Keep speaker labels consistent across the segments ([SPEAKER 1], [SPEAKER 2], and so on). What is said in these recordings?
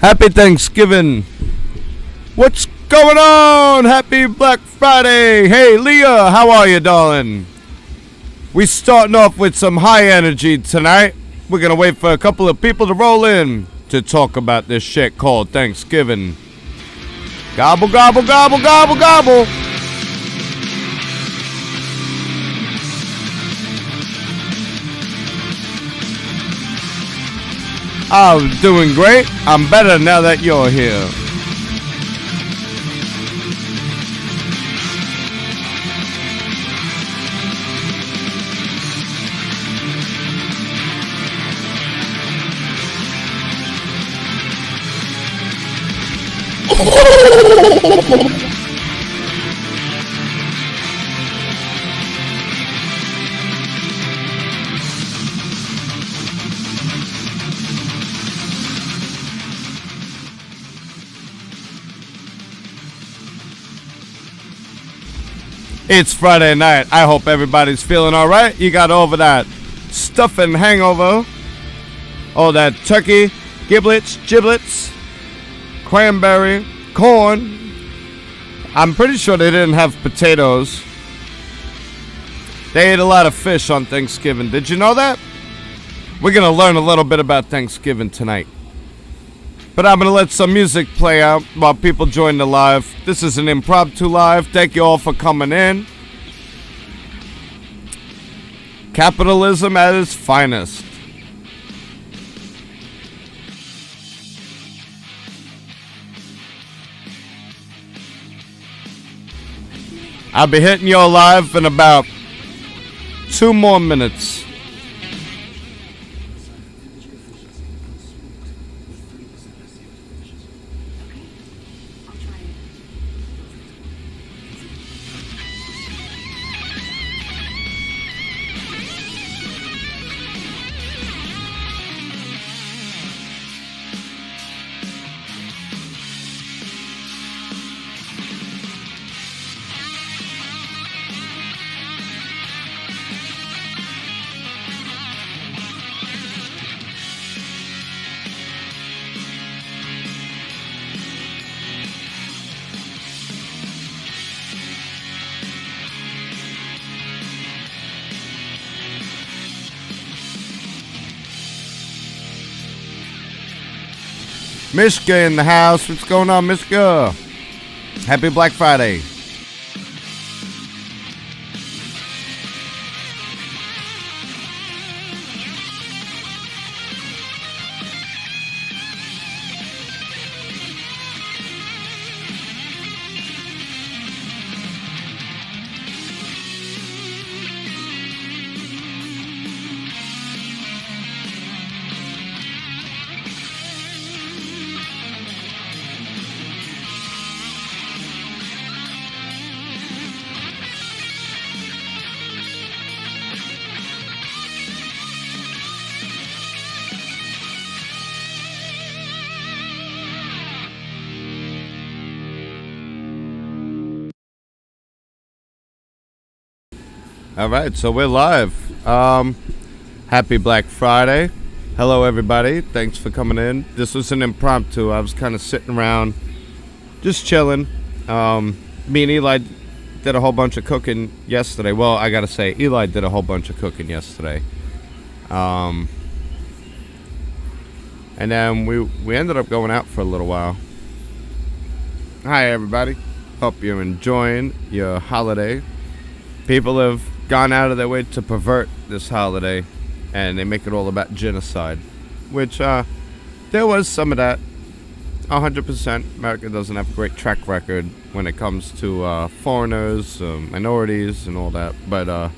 [SPEAKER 1] Happy Thanksgiving. What's going on? Happy Black Friday. Hey, Leah, how are you, darling? We starting off with some high energy tonight. We're going to wait for a couple of people to roll in to talk about this shit called Thanksgiving. Gobble, gobble, gobble, gobble, gobble. I'm doing great. I'm better now that you're here. It's Friday night. I hope everybody's feeling alright. You got over that stuffing hangover. All that turkey, giblets, cranberry, corn. I'm pretty sure they didn't have potatoes. They ate a lot of fish on Thanksgiving. Did you know that? We're going to learn a little bit about Thanksgiving tonight. But I'm going to let some music play out while people join the live. This is an impromptu live. Thank you all for coming in. Capitalism at its finest. I'll be hitting you live in about 2 more minutes. Mishka in the house. What's going on, Mishka? Happy Black Friday. Alright, so we're live. Happy Black Friday. Hello, everybody. Thanks for coming in. This was an impromptu. I was kind of sitting around, just chilling. Me and Eli did a whole bunch of cooking yesterday. Well, I gotta say, Eli did a whole bunch of cooking yesterday. And then we ended up going out for a little while. Hi, everybody. Hope you're enjoying your holiday. People have gone out of their way to pervert this holiday, and they make it all about genocide, which there was some of that. 100%. America doesn't have a great track record when it comes to foreigners, minorities, and all that, but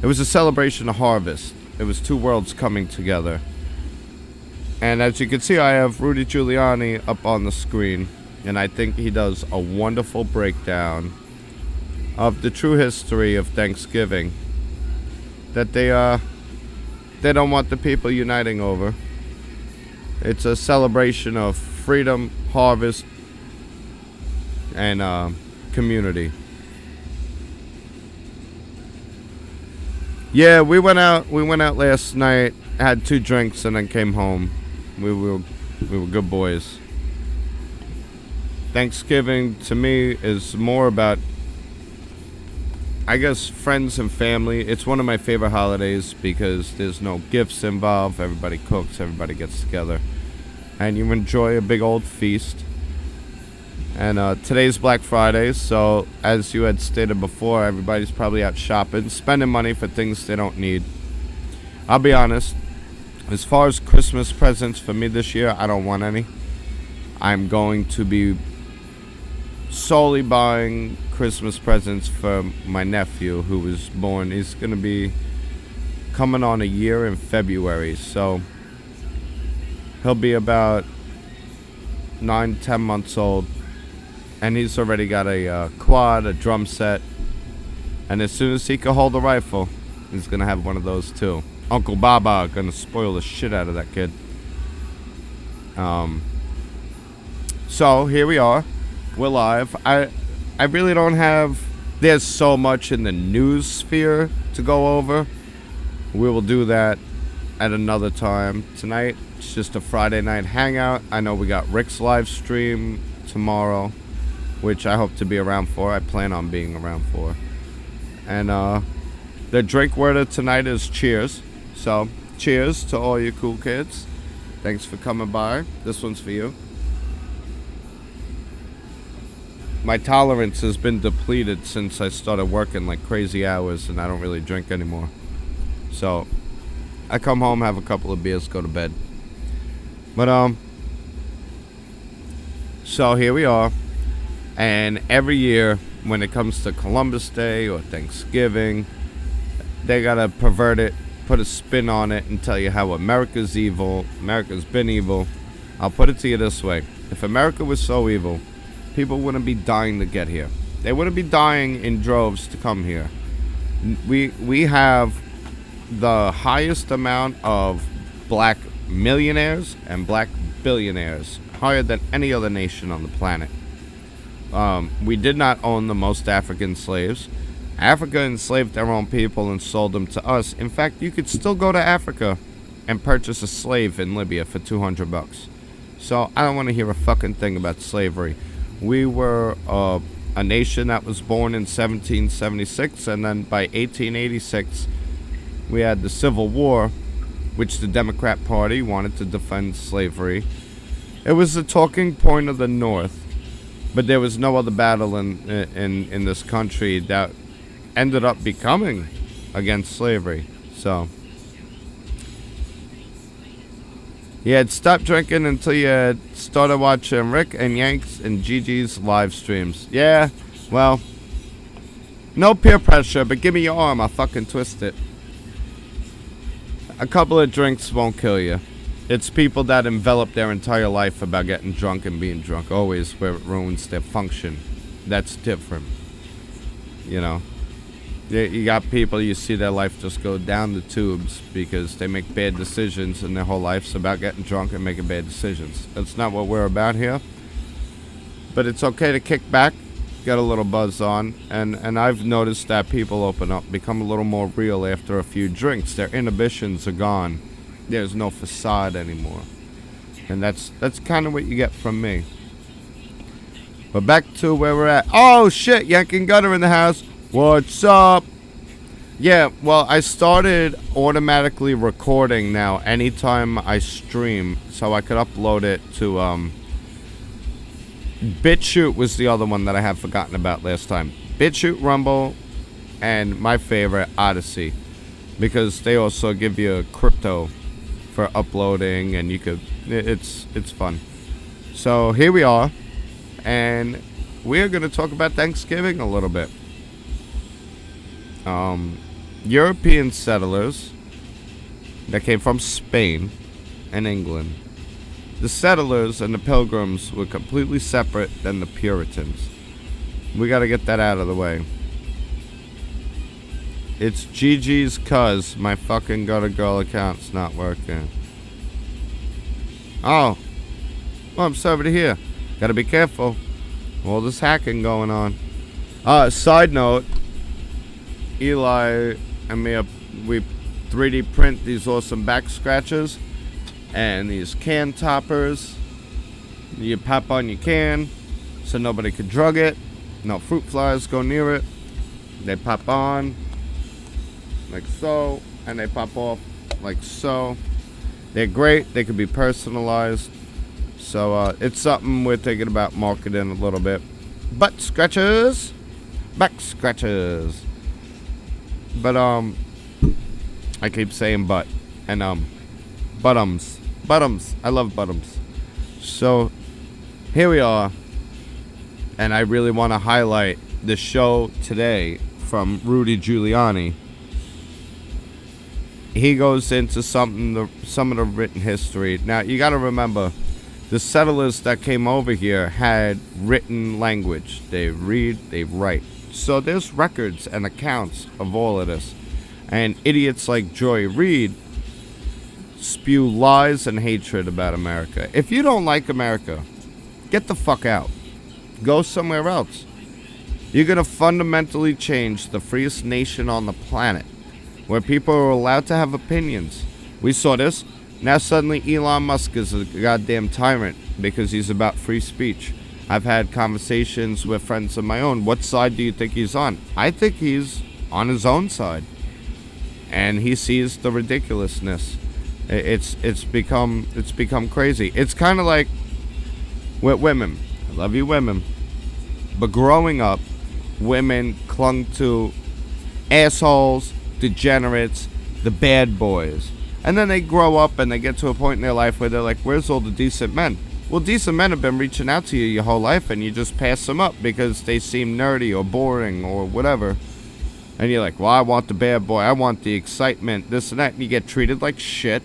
[SPEAKER 1] it was a celebration of harvest. It was two worlds coming together. And as you can see, I have Rudy Giuliani up on the screen, and I think he does a wonderful breakdown of the true history of Thanksgiving that they don't want the people uniting over. It's a celebration of freedom, harvest, and community. Yeah, we went out last night, had 2 drinks, and then came home. We were We were good boys. Thanksgiving to me is more about, I guess, friends and family. It's one of my favorite holidays because there's no gifts involved. Everybody cooks, everybody gets together, and you enjoy a big old feast. And today's Black Friday, so as you had stated before, everybody's probably out shopping, spending money for things they don't need. I'll be honest, as far as Christmas presents for me this year, I don't want any. I'm going to be solely buying Christmas presents for my nephew who was born. He's going to be coming on a year in February, so he'll be about 9-10 months old. And he's already got a quad, a drum set. And as soon as he can hold a rifle, he's going to have one of those too. Uncle Baba going to spoil the shit out of that kid. So here we are. We're live. I really don't have... There's so much in the news sphere to go over. We will do that at another time. Tonight, it's just a Friday night hangout. I know we got Rick's live stream tomorrow, which I hope to be around for. I plan on being around for. And the drink word of tonight is cheers. So, cheers to all you cool kids. Thanks for coming by. This one's for you. My tolerance has been depleted since I started working like crazy hours, and I don't really drink anymore. So, I come home, have a couple of beers, go to bed. But, so here we are. And every year, when it comes to Columbus Day or Thanksgiving, they gotta pervert it, put a spin on it, and tell you how America's evil. America's been evil. I'll put it to you this way. If America was so evil, people wouldn't be dying to get here. They wouldn't be dying in droves to come here. We have the highest amount of black millionaires and black billionaires, higher than any other nation on the planet. We did not own the most African slaves. Africa enslaved their own people and sold them to us. In fact, you could still go to Africa and purchase a slave in Libya for $200. So I don't want to hear a fucking thing about slavery. We were a nation that was born in 1776, and then by 1886, we had the Civil War, which the Democrat Party wanted to defend slavery. It was the talking point of the North. But there was no other battle in this country that ended up becoming against slavery. So you had stopped drinking until you had started watching Rick and Yanks and Gigi's live streams. Yeah, well, no peer pressure, but give me your arm, I'll fucking twist it. A couple of drinks won't kill you. It's people that envelop their entire life about getting drunk and being drunk, always where it ruins their function. That's different. You know? You got people, you see their life just go down the tubes because they make bad decisions and their whole life's about getting drunk and making bad decisions. That's not what we're about here. But it's okay to kick back, get a little buzz on, and I've noticed that people open up, become a little more real after a few drinks. Their inhibitions are gone. There's no facade anymore. And that's kind of what you get from me. But back to where we're at. Oh shit, Yanking Gutter in the house. What's up? Yeah, well, I started automatically recording now anytime I stream, so I could upload it to BitChute was the other one that I had forgotten about last time. BitChute, Rumble, and my favorite, Odyssey, because they also give you crypto for uploading, and you could, it's fun. So here we are, and we're going to talk about Thanksgiving a little bit. European settlers that came from Spain and England. The settlers and the pilgrims were completely separate than the Puritans. We got to get that out of the way. It's Gigi's cuz my fucking Gutter Girl account's not working. Oh, I'm sorry to hear. Gotta be careful. All this hacking going on. Side note, Eli and me, we 3D print these awesome back scratchers. and these can toppers. You pop on your can so nobody could drug it. No fruit flies go near it. They pop on like so, and they pop off like so. They're great. They could be personalized. So it's something we're thinking about marketing a little bit. Butt scratchers, back scratchers. But I keep saying butt and buttums. I love buttums. So here we are, and I really want to highlight the show today from Rudy Giuliani. He goes into some of the written history. Now you got to remember, the settlers that came over here had written language. They read, they write. So there's records and accounts of all of this. And idiots like Joy Reid spew lies and hatred about America. If you don't like America, get the fuck out. Go somewhere else. You're going to fundamentally change the freest nation on the planet, where people are allowed to have opinions. We saw this. Now suddenly Elon Musk is a goddamn tyrant because he's about free speech. I've had conversations with friends of my own. What side do you think he's on? I think he's on his own side. And he sees the ridiculousness. It's become crazy. It's kind of like with women. I love you women. But growing up, women clung to assholes, degenerates, the bad boys. And then they grow up and they get to a point in their life where they're like, where's all the decent men? Well, decent men have been reaching out to you your whole life, and you just pass them up because they seem nerdy or boring or whatever. And you're like, well, I want the bad boy. I want the excitement, this and that. And you get treated like shit.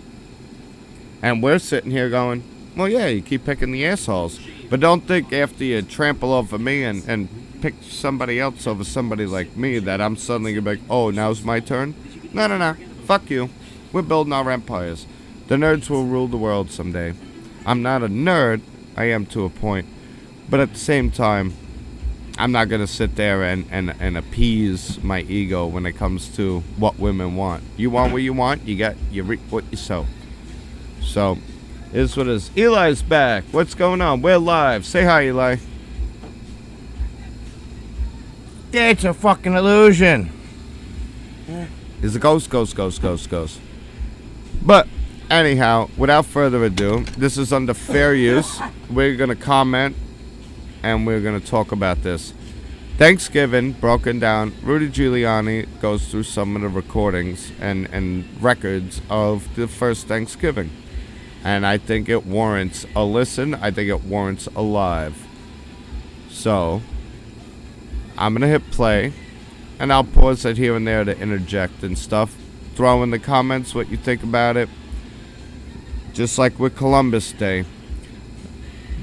[SPEAKER 1] And we're sitting here going, well, yeah, you keep picking the assholes. But don't think after you trample over me and pick somebody else over somebody like me that I'm suddenly going to be like, oh, now's my turn? No. Fuck you. We're building our empires. The nerds will rule the world someday. I'm not a nerd. I am to a point. But at the same time, I'm not going to sit there and appease my ego when it comes to what women want. You want what you want. You reap what you sow. So, here's what it is. Eli's back. What's going on? We're live. Say hi, Eli.
[SPEAKER 2] It's a fucking illusion.
[SPEAKER 1] It's a ghost. But, anyhow, without further ado, this is under fair use. We're going to comment, and we're going to talk about this. Thanksgiving, broken down. Rudy Giuliani goes through some of the recordings and records of the first Thanksgiving. And I think it warrants a listen. I think it warrants a live. So, I'm going to hit play, and I'll pause it here and there to interject and stuff. Throw in the comments what you think about it. Just like with Columbus Day.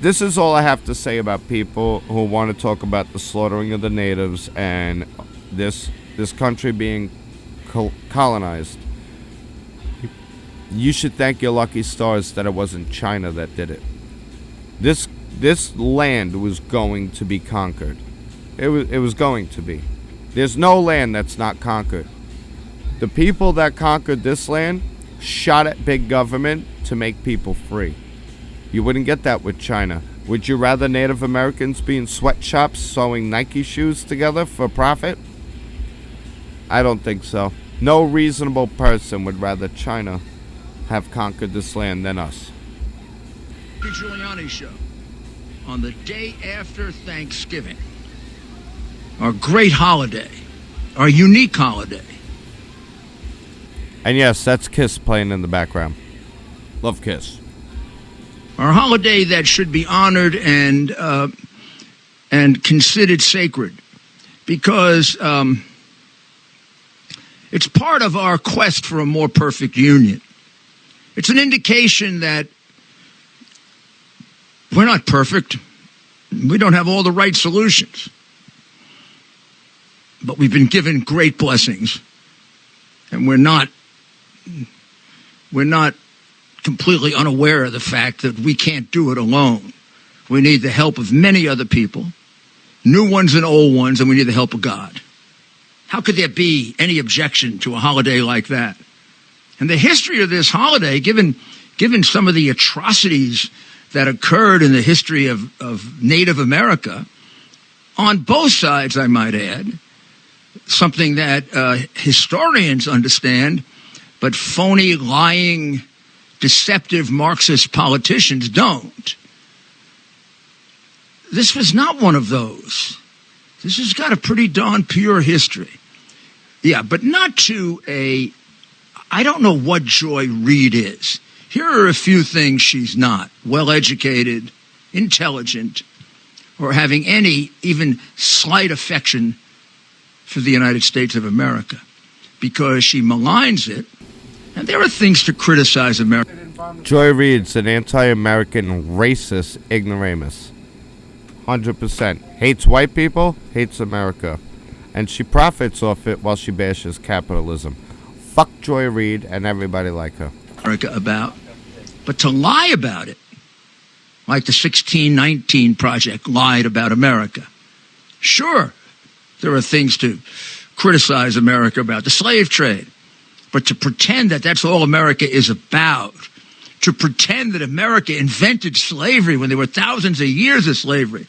[SPEAKER 1] This is all I have to say about people who want to talk about the slaughtering of the natives and this country being colonized. You should thank your lucky stars that it wasn't China that did it. This land was going to be conquered. It was going to be. There's no land that's not conquered. The people that conquered this land shot at big government to make people free. You wouldn't get that with China. Would you rather Native Americans be in sweatshops sewing Nike shoes together for profit? I don't think so. No reasonable person would rather China have conquered this land than us.
[SPEAKER 3] The Giuliani Show on the day after Thanksgiving, our great holiday, our unique holiday.
[SPEAKER 1] And yes, that's Kiss playing in the background. Love Kiss.
[SPEAKER 3] Our holiday that should be honored and considered sacred because it's part of our quest for a more perfect union. It's an indication that we're not perfect. We don't have all the right solutions. But we've been given great blessings. And we're not completely unaware of the fact that we can't do it alone. We need the help of many other people, new ones and old ones, and we need the help of God. How could there be any objection to a holiday like that? And the history of this holiday, given given some of the atrocities that occurred in the history of Native America, on both sides, I might add, something that historians understand, but phony, lying, deceptive Marxist politicians don't. This was not one of those. This has got a pretty darn pure history. Yeah, but not to I don't know what Joy Reid is. Here are a few things she's not: well-educated, intelligent, or having any even slight affection for the United States of America, because she maligns it. And there are things to criticize America.
[SPEAKER 1] Joy Reid's an anti-American racist ignoramus. 100%. Hates white people, hates America. And she profits off it while she bashes capitalism. Fuck Joy Reid and everybody like her.
[SPEAKER 3] America about, but to lie about it, like the 1619 Project lied about America. Sure, there are things to criticize America about, the slave trade, but to pretend that that's all America is about, to pretend that America invented slavery when there were thousands of years of slavery,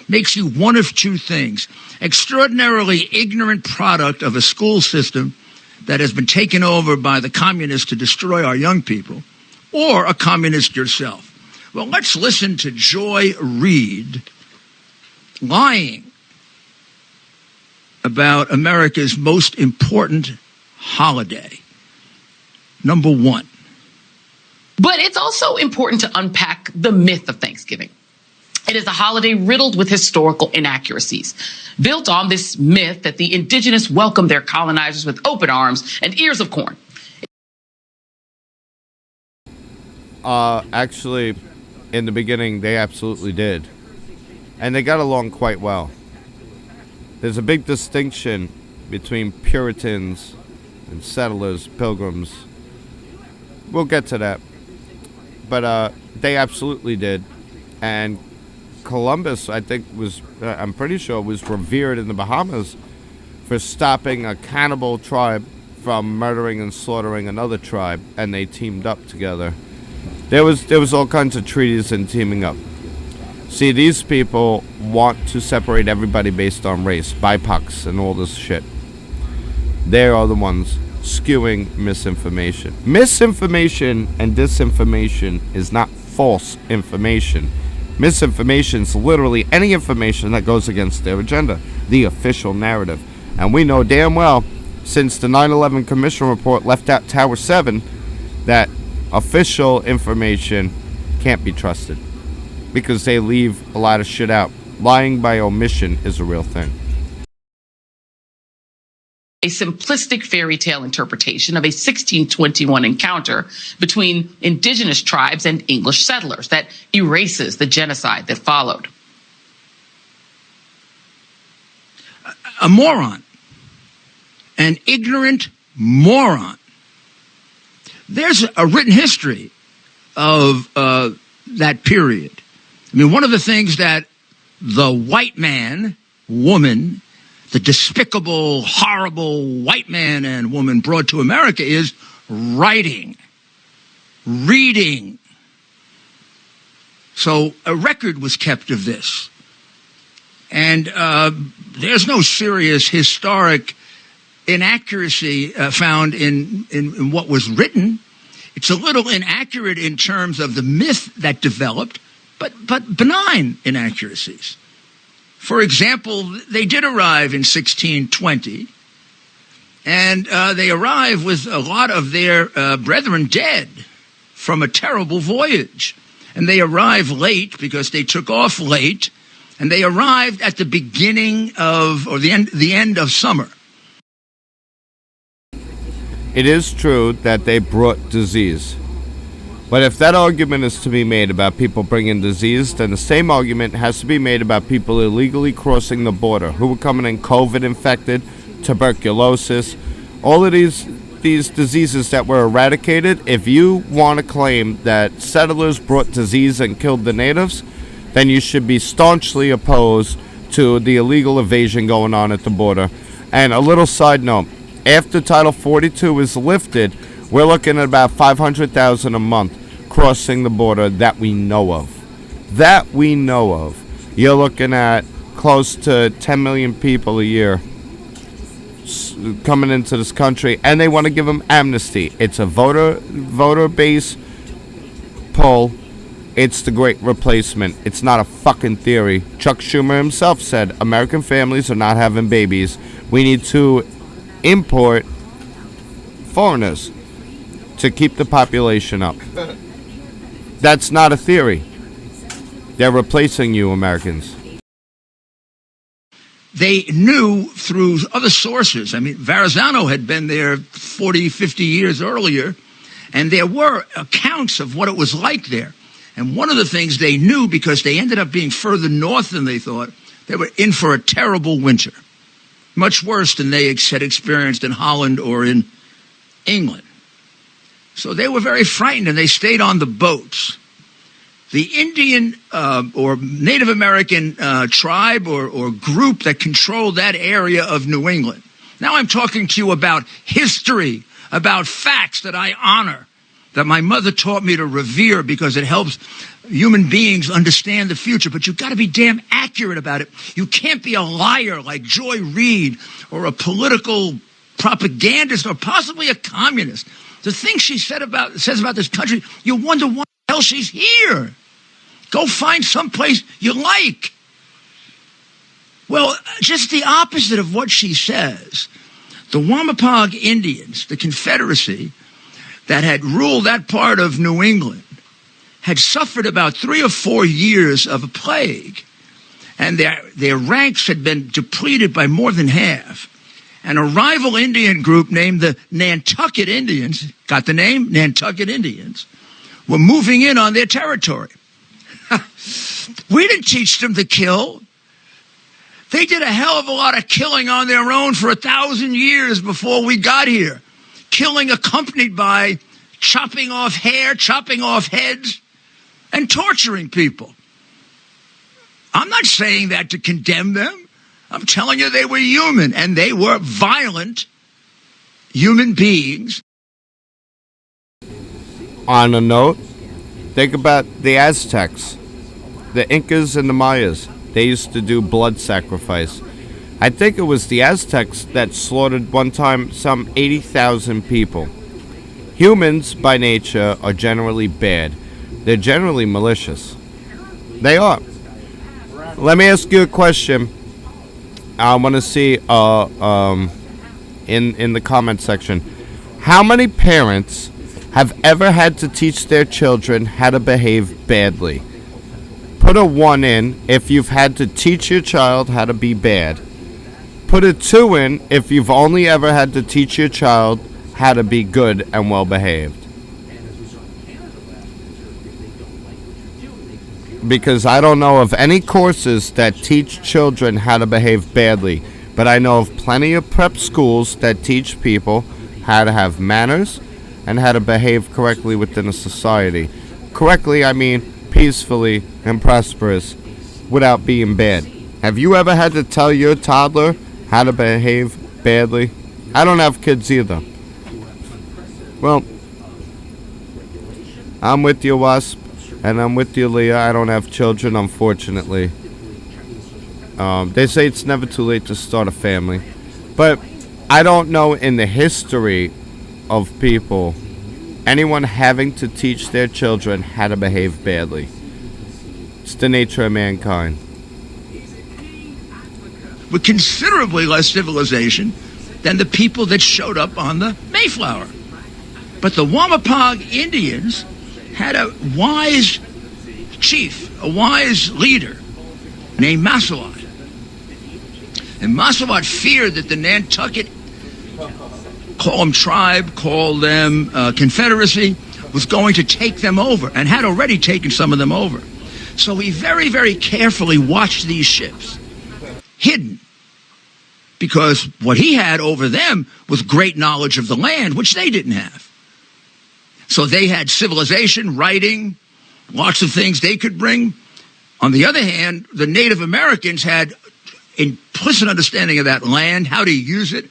[SPEAKER 3] makes you one of two things: extraordinarily ignorant product of a school system that has been taken over by the communists to destroy our young people, or a communist yourself. Well, let's listen to Joy Reid lying about America's most important holiday. Number one.
[SPEAKER 4] But it's also important to unpack the myth of Thanksgiving. It is a holiday riddled with historical inaccuracies, built on this myth that the indigenous welcomed their colonizers with open arms and ears of corn.
[SPEAKER 1] Actually, in the beginning, they absolutely did. And they got along quite well. There's a big distinction between Puritans and settlers, pilgrims. We'll get to that. But they absolutely did. And Columbus, I think, I'm pretty sure, was revered in the Bahamas for stopping a cannibal tribe from murdering and slaughtering another tribe, and they teamed up together. There was all kinds of treaties and teaming up. See, these people want to separate everybody based on race, BIPOCs and all this shit. They are the ones skewing misinformation. Misinformation and disinformation is not false information. Misinformation is literally any information that goes against their agenda, the official narrative. And we know damn well, since the 9/11 Commission report left out Tower 7, that official information can't be trusted, because they leave a lot of shit out. Lying by omission is a real thing.
[SPEAKER 4] A simplistic fairy tale interpretation of a 1621 encounter between indigenous tribes and English settlers that erases the genocide that followed.
[SPEAKER 3] A moron. An ignorant moron. There's a written history of that period. I mean, one of the things that the white man, woman, the despicable, horrible white man and woman brought to America is writing, reading. So a record was kept of this. And there's no serious historic inaccuracy found in what was written. It's a little inaccurate in terms of the myth that developed, but benign inaccuracies. For example, they did arrive in 1620, and they arrived with a lot of their brethren dead from a terrible voyage. And they arrived late because they took off late, and they arrived at the beginning of, or the end of summer.
[SPEAKER 1] It is true that they brought disease. But if that argument is to be made about people bringing disease, then the same argument has to be made about people illegally crossing the border, who were coming in COVID infected, tuberculosis, all of these diseases that were eradicated. If you want to claim that settlers brought disease and killed the natives, then you should be staunchly opposed to the illegal evasion going on at the border. And a little side note, after Title 42 is lifted, we're looking at about 500,000 a month crossing the border that we know of. That we know of. You're looking at close to 10 million people a year coming into this country, and they want to give them amnesty. It's a voter base poll. It's the great replacement. It's not a fucking theory. Chuck Schumer himself said American families are not having babies. We need to import foreigners to keep the population up. That's not a theory. They're replacing you, Americans.
[SPEAKER 3] They knew through other sources. I mean, Verrazano had been there 40, 50 years earlier, and there were accounts of what it was like there. And one of the things they knew, because they ended up being further north than they thought, they were in for a terrible winter. Much worse than they had experienced in Holland or in England. So they were very frightened, and they stayed on the boats. The Indian or Native American tribe or group that controlled that area of New England. Now I'm talking to you about history, about facts that I honor, that my mother taught me to revere because it helps human beings understand the future. But you've got to be damn accurate about it. You can't be a liar like Joy Reid or a political propagandist or possibly a communist. The things she says about this country, you wonder why the hell she's here. Go find someplace you like. Well, just the opposite of what she says. The Wampanoag Indians, the Confederacy, that had ruled that part of New England, had suffered about 3 or 4 years of a plague. And their ranks had been depleted by more than half. And a rival Indian group named the Nantucket Indians, got the name? Nantucket Indians, were moving in on their territory. We didn't teach them to kill. They did a hell of a lot of killing on their own for 1,000 years before we got here. Killing accompanied by chopping off hair, chopping off heads, and torturing people. I'm not saying that to condemn them. I'm telling you they were human, and they were violent human beings.
[SPEAKER 1] On a note, think about the Aztecs, the Incas, and the Mayas. They used to do blood sacrifice. I think it was the Aztecs that slaughtered one time some 80,000 people. Humans, by nature, are generally bad. They're generally malicious. They are. Let me ask you a question. I want to see in the comment section. How many parents have ever had to teach their children how to behave badly? Put a 1 in if you've had to teach your child how to be bad. Put a 2 in if you've only ever had to teach your child how to be good and well behaved. Because I don't know of any courses that teach children how to behave badly, but I know of plenty of prep schools that teach people how to have manners and how to behave correctly within a society. Correctly, I mean peacefully and prosperous without being bad. Have you ever had to tell your toddler how to behave badly? I don't have kids either. Well, I'm with you, Wasp, and I'm with you, Leah. I don't have children, unfortunately. They say it's never too late to start a family. But I don't know in the history of people anyone having to teach their children how to behave badly. It's the nature of mankind.
[SPEAKER 3] With considerably less civilization than the people that showed up on the Mayflower. But the Wampanoag Indians had a wise chief, a wise leader named Massasoit. And Massasoit feared that the Nantucket, call them tribe, call them confederacy, was going to take them over and had already taken some of them over. So he very, very carefully watched these ships, hidden, because what he had over them was great knowledge of the land, which they didn't have. So they had civilization, writing, lots of things they could bring. On the other hand, the Native Americans had implicit understanding of that land, how to use it,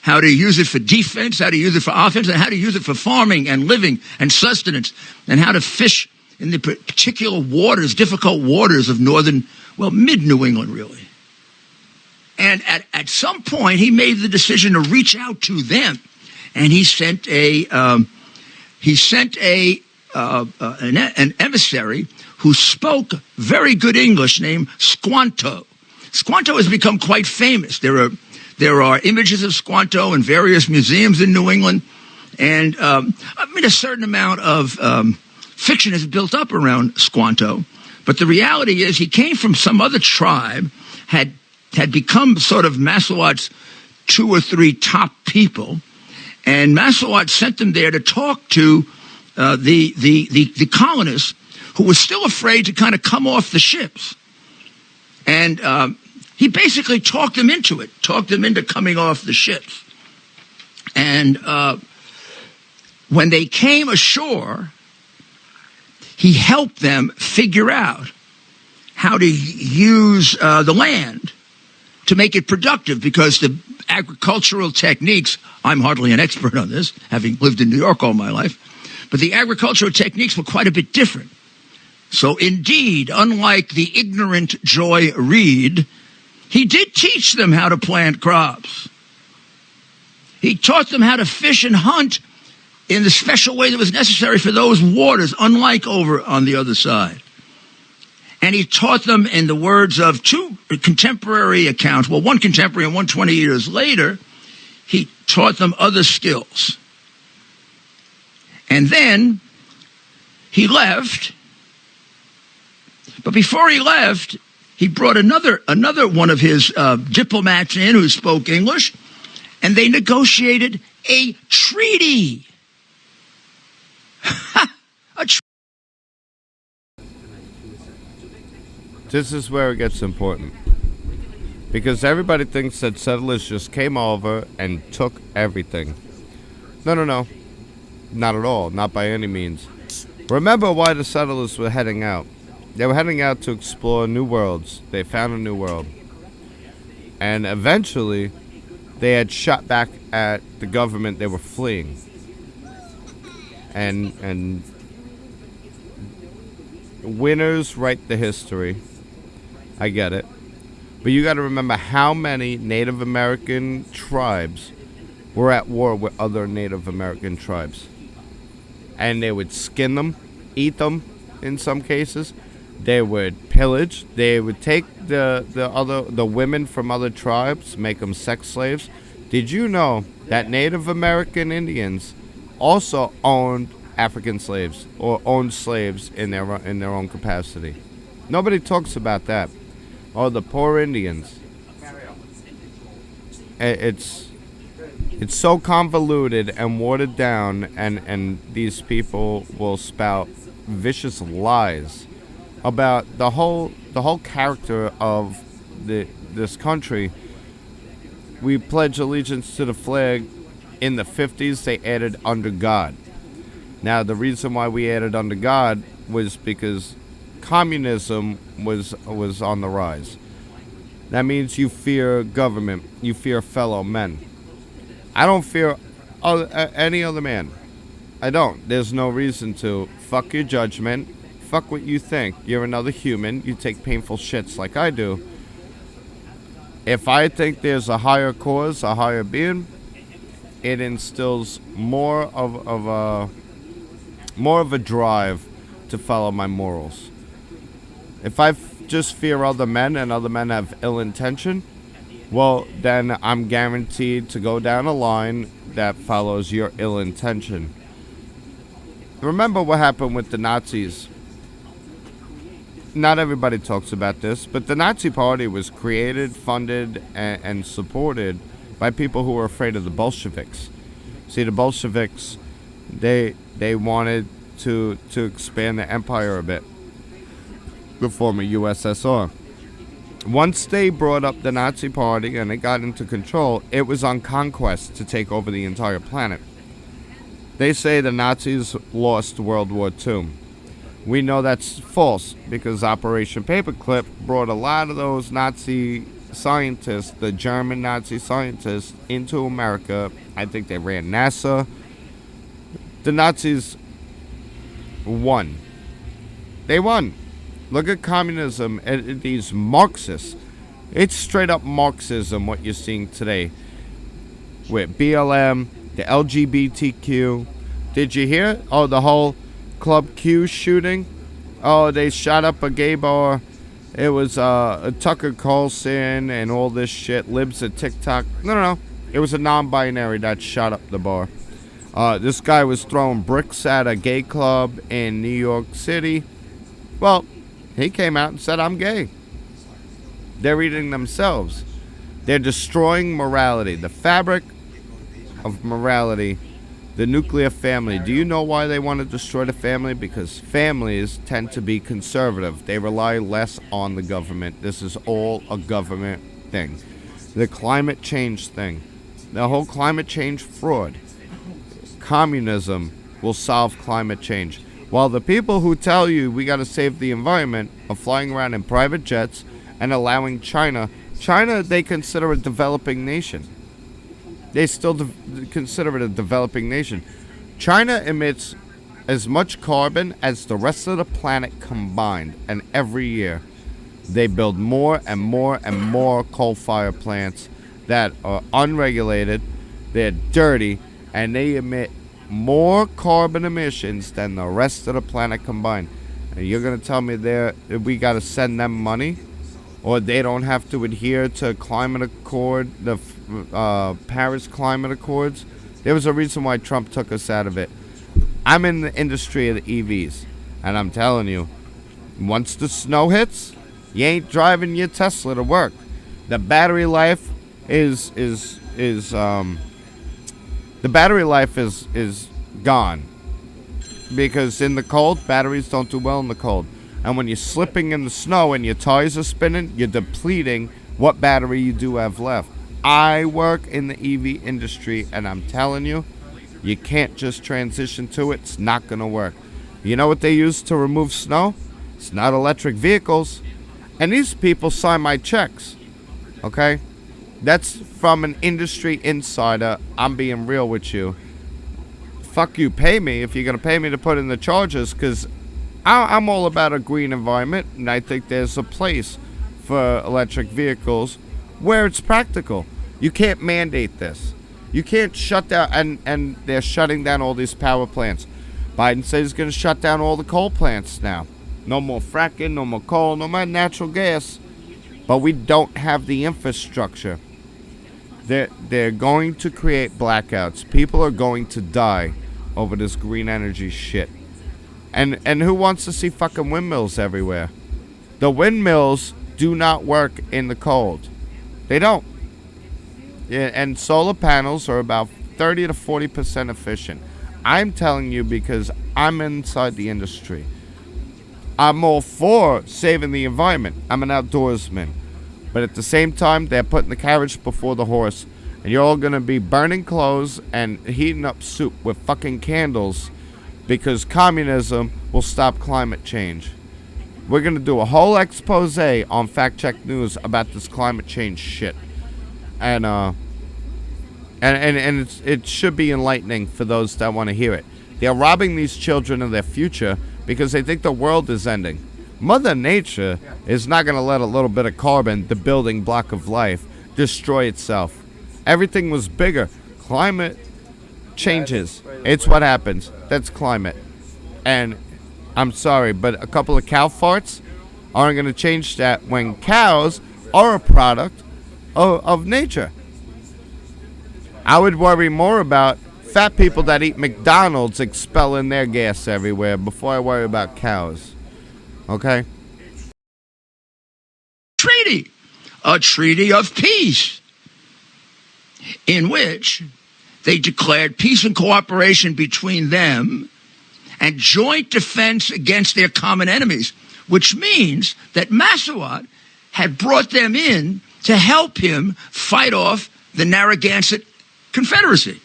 [SPEAKER 3] how to use it for defense, how to use it for offense, and how to use it for farming and living and sustenance, and how to fish in the particular waters, difficult waters of northern, well, mid-New England, really. And at some point, he made the decision to reach out to them, and he sent an emissary who spoke very good English named Squanto. Squanto has become quite famous. There are images of Squanto in various museums in New England, and a certain amount of fiction is built up around Squanto. But the reality is, he came from some other tribe, had become sort of Massawat's 2 or 3 top people, and Massawat sent them there to talk to the colonists, who were still afraid to kind of come off the ships. And he basically talked them into coming off the ships. And when they came ashore, he helped them figure out how to use the land to make it productive, because the agricultural techniques, I'm hardly an expert on this, having lived in New York all my life, but the agricultural techniques were quite a bit different. So indeed, unlike the ignorant Joy Reid, he did teach them how to plant crops. He taught them how to fish and hunt in the special way that was necessary for those waters, unlike over on the other side. And he taught them, in the words of 2 contemporary accounts, well, one contemporary and one 20 years later, he taught them other skills. And then he left. But before he left, he brought another one of his diplomats in who spoke English, and they negotiated a treaty.
[SPEAKER 1] This is where it gets important. Because everybody thinks that settlers just came over and took everything. No. Not at all. Not by any means. Remember why the settlers were heading out. They were heading out to explore new worlds. They found a new world. And eventually, they had shot back at the government they were fleeing. And winners write the history. I get it. But you got to remember how many Native American tribes were at war with other Native American tribes. And they would skin them, eat them in some cases. They would pillage. They would take the women from other tribes, make them sex slaves. Did you know that Native American Indians also owned African slaves, or owned slaves in their own capacity? Nobody talks about that. Oh, the poor Indians. It's so convoluted and watered down, and these people will spout vicious lies about the whole character of this country. We pledge allegiance to the flag. In the 50s, they added under God. Now, the reason why we added under God was because communism was on the rise. That means you fear government. You fear fellow men. I don't fear any other man. I don't. There's no reason to. Fuck your judgment. Fuck what you think. You're another human. You take painful shits like I do. If I think there's a higher cause, a higher being, it instills more of a drive to follow my morals. If I just fear other men and other men have ill intention, well, then I'm guaranteed to go down a line that follows your ill intention. Remember what happened with the Nazis. Not everybody talks about this, but the Nazi Party was created, funded, and supported by people who were afraid of the Bolsheviks. See, the Bolsheviks, they wanted to expand the empire a bit. The former USSR. Once they brought up the Nazi Party and it got into control, it was on conquest to take over the entire planet. They say the Nazis lost World War II. We know that's false because Operation Paperclip brought a lot of those Nazi scientists, the German Nazi scientists, into America. I think they ran NASA. The Nazis won. They won. Look at communism and these Marxists. It's straight up Marxism what you're seeing today with BLM, the LGBTQ. Did you hear? Oh, the whole Club Q shooting. Oh, they shot up a gay bar. It was Tucker Carlson and all this shit. Libs at TikTok. No. It was a non-binary that shot up the bar. This guy was throwing bricks at a gay club in New York City. Well, he came out and said, I'm gay. They're eating themselves. They're destroying morality. The fabric of morality. The nuclear family. Do you know why they want to destroy the family? Because families tend to be conservative. They rely less on the government. This is all a government thing. The climate change thing. The whole climate change fraud. Communism will solve climate change. While the people who tell you we got to save the environment are flying around in private jets and allowing China, they consider a developing nation. They still consider it a developing nation. China emits as much carbon as the rest of the planet combined, and every year they build more and more and more coal-fired plants that are unregulated, they're dirty, and they emit more carbon emissions than the rest of the planet combined. And you're going to tell me we got to send them money? Or they don't have to adhere to climate accord, the Paris Climate Accords? There was a reason why Trump took us out of it. I'm in the industry of the EVs, and I'm telling you, once the snow hits, you ain't driving your Tesla to work. The battery life is gone, because in the cold, batteries don't do well in the cold. And when you're slipping in the snow and your tires are spinning, you're depleting what battery you do have left. I work in the EV industry, and I'm telling you, you can't just transition to it. It's not going to work. You know what they use to remove snow? It's not electric vehicles. And these people sign my checks, okay? That's from an industry insider. I'm being real with you. Fuck you, pay me if you're going to pay me to put in the charges, because I'm all about a green environment, and I think there's a place for electric vehicles where it's practical. You can't mandate this. You can't shut down, and they're shutting down all these power plants. Biden says he's going to shut down all the coal plants now. No more fracking, no more coal, no more natural gas. But we don't have the infrastructure. They're going to create blackouts. People are going to die over this green energy shit. And who wants to see fucking windmills everywhere? The windmills do not work in the cold. They don't. Yeah, and solar panels are about 30 to 40% efficient. I'm telling you because I'm inside the industry. I'm all for saving the environment. I'm an outdoorsman. But at the same time, they're putting the carriage before the horse. And you're all going to be burning clothes and heating up soup with fucking candles, because communism will stop climate change. We're going to do a whole expose on Fact Check News about this climate change shit. And it should be enlightening for those that want to hear it. They're robbing these children of their future because they think the world is ending. Mother Nature is not going to let a little bit of carbon, the building block of life, destroy itself. Everything was bigger. Climate changes. It's what happens. That's climate. And I'm sorry, but a couple of cow farts aren't going to change that when cows are a product of nature. I would worry more about fat people that eat McDonald's expelling their gas everywhere before I worry about cows. Okay?
[SPEAKER 3] A treaty of peace, in which they declared peace and cooperation between them and joint defense against their common enemies, which means that Massasoit had brought them in to help him fight off the Narragansett Confederacy,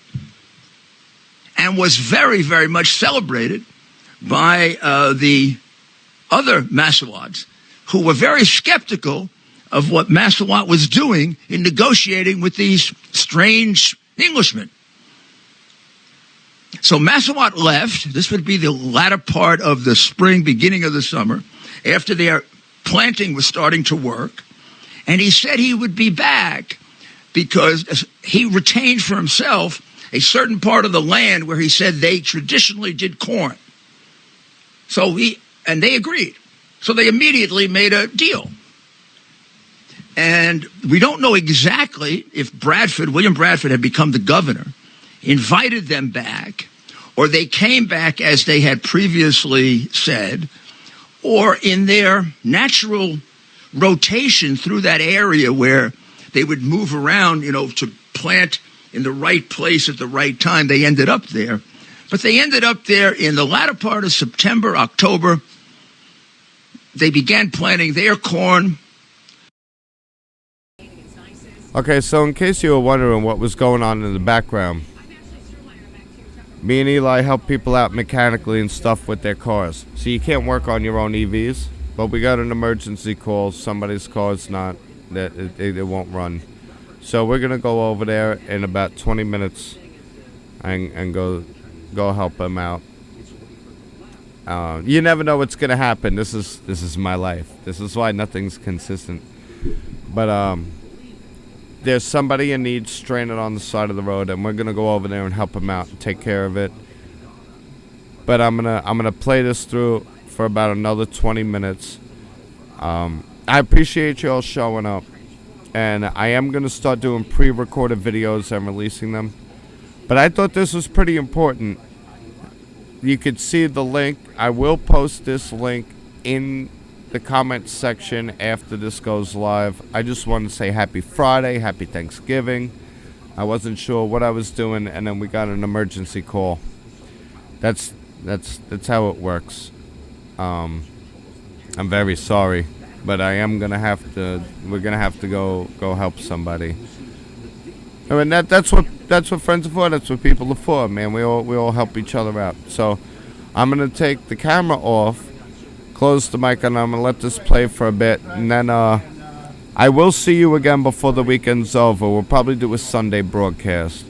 [SPEAKER 3] and was very, very much celebrated by the other Massasoits, who were very skeptical of what Massawat was doing in negotiating with these strange Englishmen. So Massawat left. This would be the latter part of the spring, beginning of the summer, after their planting was starting to work. And he said he would be back because he retained for himself a certain part of the land where he said they traditionally did corn. And they agreed. So they immediately made a deal. And we don't know exactly if William Bradford had become the governor, invited them back, or they came back as they had previously said, or in their natural rotation through that area where they would move around, to plant in the right place at the right time, they ended up there. But they ended up there in the latter part of September, October. They began planting their corn.
[SPEAKER 1] Okay, so in case you were wondering what was going on in the background, me and Eli help people out mechanically and stuff with their cars. So you can't work on your own EVs, but we got an emergency call. Somebody's car's not, that it won't run. So we're going to go over there in about 20 minutes and go help them out. You never know what's going to happen. This is my life. This is why nothing's consistent. But there's somebody in need stranded on the side of the road, and we're gonna go over there and help him out and take care of it. But I'm gonna play this through for about another 20 minutes. I appreciate you all showing up, and I am gonna start doing pre-recorded videos and releasing them. But I thought this was pretty important. You could see the link. I will post this link in the comment section after this goes live. I just want to say happy Friday, happy Thanksgiving. I wasn't sure what I was doing, and then we got an emergency call. That's how it works. I'm very sorry, but I am gonna have to. We're gonna have to go help somebody. I mean that's what friends are for. That's what people are for, man. We all help each other out. So I'm gonna take the camera off, close the mic, and I'm going to let this play for a bit. And then I will see you again before the weekend's over. We'll probably do a Sunday broadcast.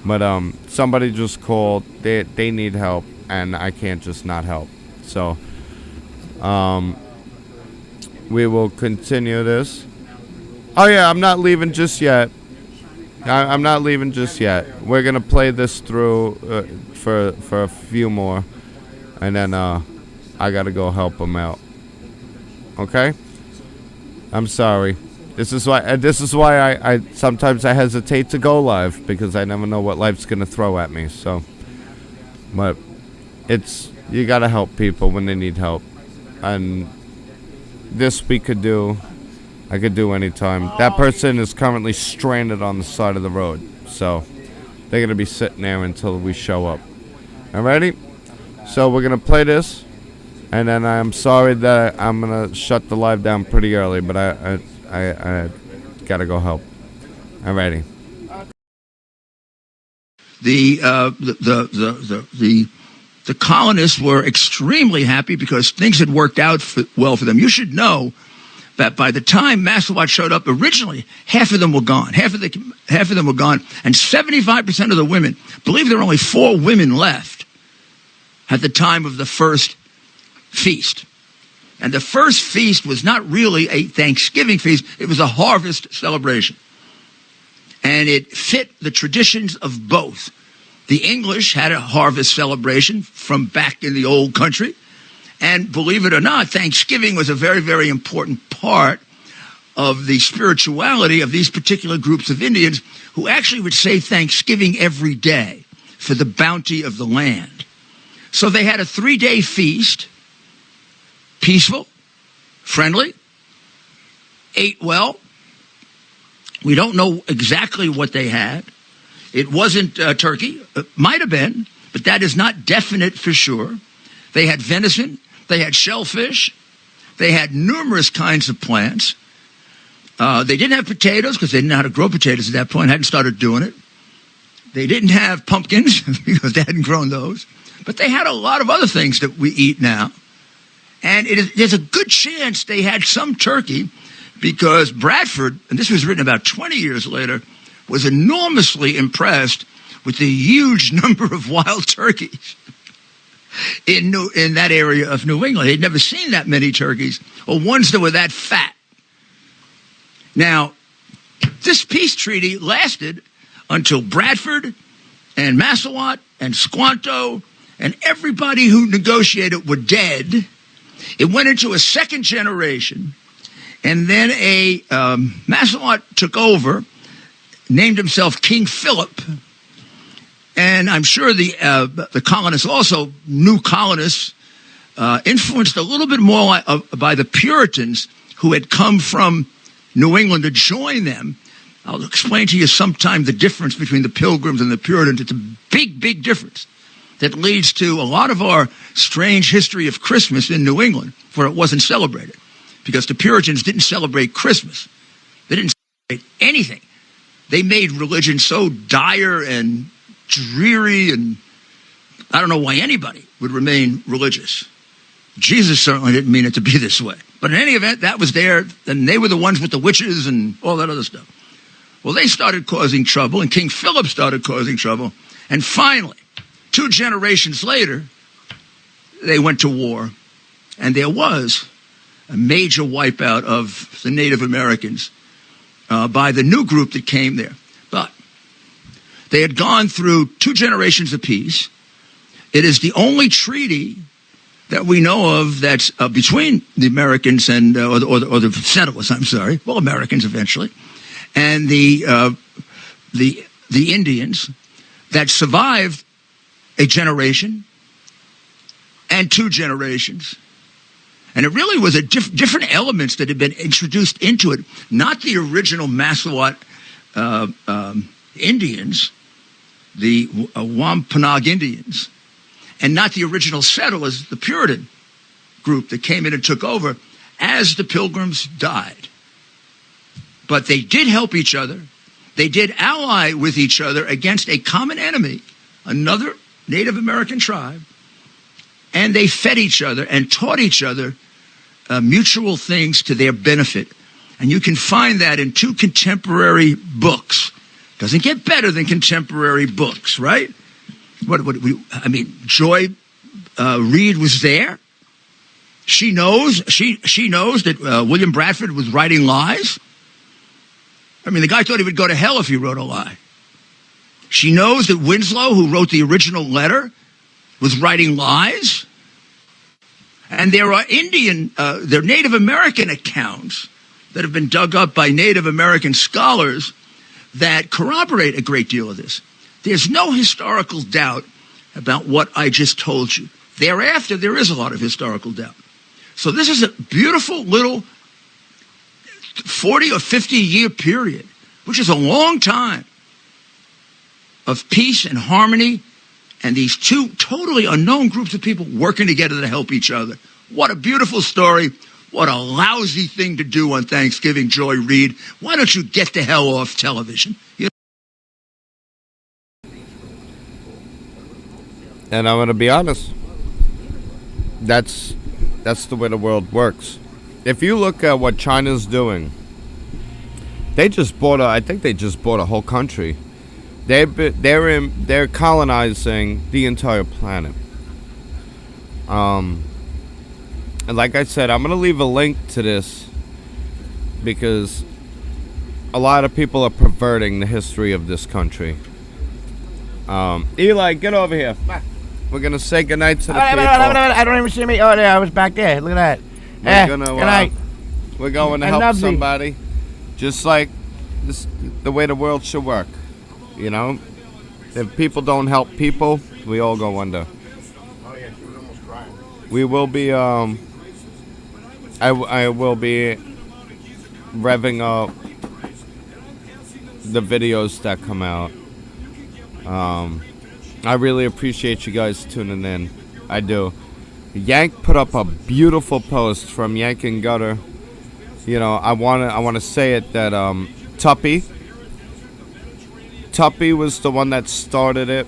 [SPEAKER 1] But somebody just called. They need help, and I can't just not help. So we will continue this. Oh, yeah, I'm not leaving just yet. I'm not leaving just yet. We're going to play this through for a few more. And then I gotta go help them out. Okay? I'm sorry. This is why I sometimes I hesitate to go live, because I never know what life's gonna throw at me. So, but you gotta help people when they need help, and this I could do anytime. That person is currently stranded on the side of the road, so they're gonna be sitting there until we show up. Alrighty? So we're gonna play this. And then I'm sorry that I'm gonna shut the live down pretty early, but I gotta go help. Alrighty.
[SPEAKER 3] The colonists were extremely happy because things had worked out well for them. You should know that by the time Massawat showed up, originally half of them were gone. Half of them were gone, and 75% of the women. Believe there were only 4 women left at the time of the first feast. And the first feast was not really a Thanksgiving feast. It was a harvest celebration. And it fit the traditions of both. The English had a harvest celebration from back in the old country. And believe it or not, Thanksgiving was a very, very important part of the spirituality of these particular groups of Indians, who actually would say Thanksgiving every day for the bounty of the land. So they had a 3-day feast. Peaceful, friendly, ate well. We don't know exactly what they had. It wasn't turkey. It might have been, but that is not definite for sure. They had venison. They had shellfish. They had numerous kinds of plants. They didn't have potatoes because they didn't know how to grow potatoes at that point, hadn't started doing it. They didn't have pumpkins because they hadn't grown those. But they had a lot of other things that we eat now. And there's a good chance they had some turkey because Bradford, and this was written about 20 years later, was enormously impressed with the huge number of wild turkeys in that area of New England. They'd never seen that many turkeys, or ones that were that fat. Now, this peace treaty lasted until Bradford and Massillot and Squanto and everybody who negotiated were dead. It went into a second generation, and then Massillot took over, named himself King Philip, and I'm sure the colonists, also new colonists, influenced a little bit more by the Puritans who had come from New England to join them. I'll explain to you sometime the difference between the Pilgrims and the Puritans. It's a big, big difference that leads to a lot of our strange history of Christmas in New England, where it wasn't celebrated, because the Puritans didn't celebrate Christmas. They didn't celebrate anything. They made religion so dire and dreary, and I don't know why anybody would remain religious. Jesus certainly didn't mean it to be this way. But in any event, that was there, and they were the ones with the witches and all that other stuff. Well, they started causing trouble, and King Philip started causing trouble, and finally, 2 generations later, they went to war, and there was a major wipeout of the Native Americans by the new group that came there. But they had gone through 2 generations apiece. It is the only treaty that we know of that's between the Americans and or the settlers. I'm sorry, well, Americans eventually, and the Indians that survived a generation and 2 generations. And it really was different elements that had been introduced into it, not the original Massillot Indians, the Wampanoag Indians, and not the original settlers, the Puritan group that came in and took over as the Pilgrims died. But they did help each other. They did ally with each other against a common enemy, another Native American tribe, and they fed each other and taught each other mutual things to their benefit. And you can find that in 2 contemporary books. Doesn't get better than contemporary books, right? Joy Reid was there. She knows that William Bradford was writing lies. I mean, the guy thought he would go to hell if he wrote a lie. She knows that Winslow, who wrote the original letter, was writing lies. And there are there are Native American accounts that have been dug up by Native American scholars that corroborate a great deal of this. There's no historical doubt about what I just told you. Thereafter, there is a lot of historical doubt. So this is a beautiful little 40 or 50 year period, which is a long time, of peace and harmony, and these 2 totally unknown groups of people working together to help each other. What a beautiful story. What a lousy thing to do on Thanksgiving, Joy Reid. Why don't you get the hell off television?
[SPEAKER 1] And I'm going to be honest. That's the way the world works. If you look at what China's doing, I think they just bought a whole country. They're colonizing the entire planet. And like I said, I'm gonna leave a link to this because a lot of people are perverting the history of this country. Eli, get over here. We're gonna say goodnight to the people.
[SPEAKER 2] I don't even see me. Oh, there, I was back there. Look at that.
[SPEAKER 1] We're going to help somebody, just like the way the world should work. You know, if people don't help people, we all go under.
[SPEAKER 2] Oh yeah, she was almost crying.
[SPEAKER 1] We will be I will be revving up the videos that come out. I really appreciate you guys tuning in. I do. Yank put up a beautiful post from Yank and Gutter. You know, I wanna say it that Tuppy was the one that started it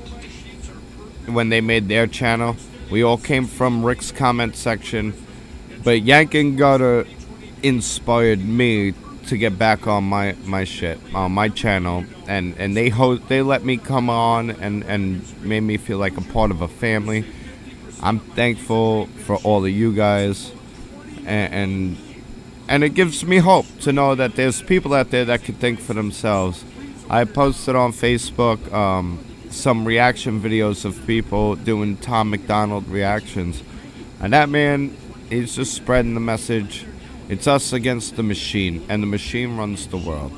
[SPEAKER 1] when they made their channel. We all came from Rick's comment section, but Yank and Gutter inspired me to get back on my shit, on my channel, and they let me come on and made me feel like a part of a family. I'm thankful for all of you guys, and it gives me hope to know that there's people out there that can think for themselves. I posted on Facebook some reaction videos of people doing Tom McDonald reactions, and that man, he's just spreading the message. It's us against the machine, and the machine runs the world.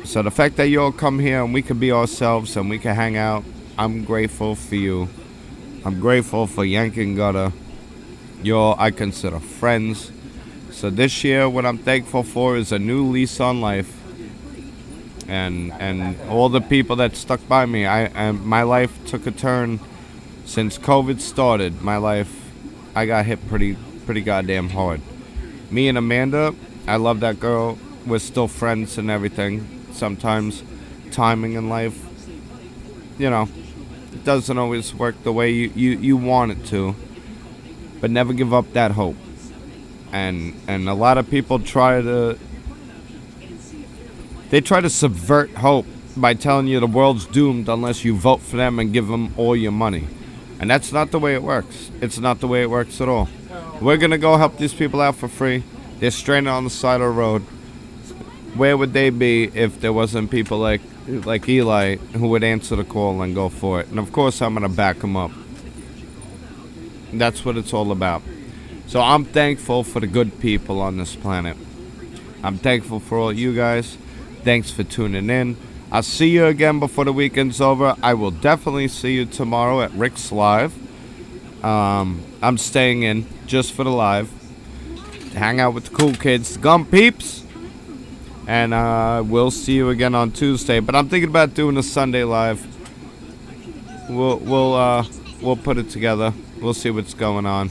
[SPEAKER 1] So the fact that you all come here and we can be ourselves and we can hang out, I'm grateful for you. I'm grateful for Yank and Gutter. You all I consider friends. So this year, what I'm thankful for is a new lease on life. And all the people that stuck by me. My life took a turn since COVID started. My life, I got hit pretty goddamn hard. Me and Amanda, I love that girl. We're still friends and everything. Sometimes timing in life, you know, it doesn't always work the way you want it to. But never give up that hope. And a lot of people try to subvert hope by telling you the world's doomed unless you vote for them and give them all your money. And that's not the way it works. It's not the way it works at all. We're going to go help these people out for free. They're stranded on the side of the road. Where would they be if there wasn't people like Eli who would answer the call and go for it? And of course I'm going to back them up. That's what it's all about. So I'm thankful for the good people on this planet. I'm thankful for all you guys. Thanks for tuning in. I'll see you again before the weekend's over. I will definitely see you tomorrow at Rick's Live. I'm staying in just for the live. Hang out with the cool kids, the Gum Peeps. And we'll see you again on Tuesday. But I'm thinking about doing a Sunday live. We'll put it together. We'll see what's going on.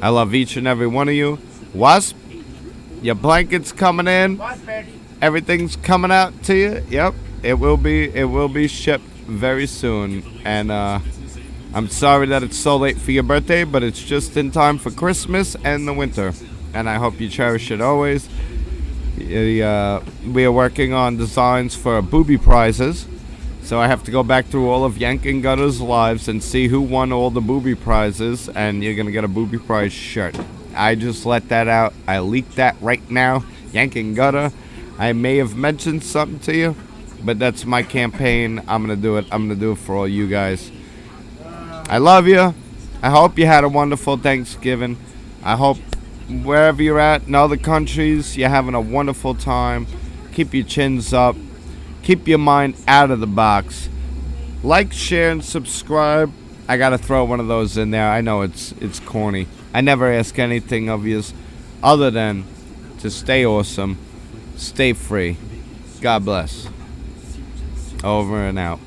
[SPEAKER 1] I love each and every one of you. Wasp, your blanket's coming in. Everything's coming out to you. Yep, it will be shipped very soon. And I'm sorry that it's so late for your birthday, but it's just in time for Christmas and the winter. And I hope you cherish it always. We are working on designs for booby prizes. So I have to go back through all of Yank and Gutter's lives and see who won all the booby prizes. And you're going to get a booby prize shirt. I just let that out. I leaked that right now. Yank and Gutter. I may have mentioned something to you, but that's my campaign. I'm going to do it. I'm going to do it for all you guys. I love you. I hope you had a wonderful Thanksgiving. I hope wherever you're at in other countries, you're having a wonderful time. Keep your chins up. Keep your mind out of the box. Like, share, and subscribe. I got to throw one of those in there. I know it's corny. I never ask anything of you other than to stay awesome, stay free. God bless. Over and out.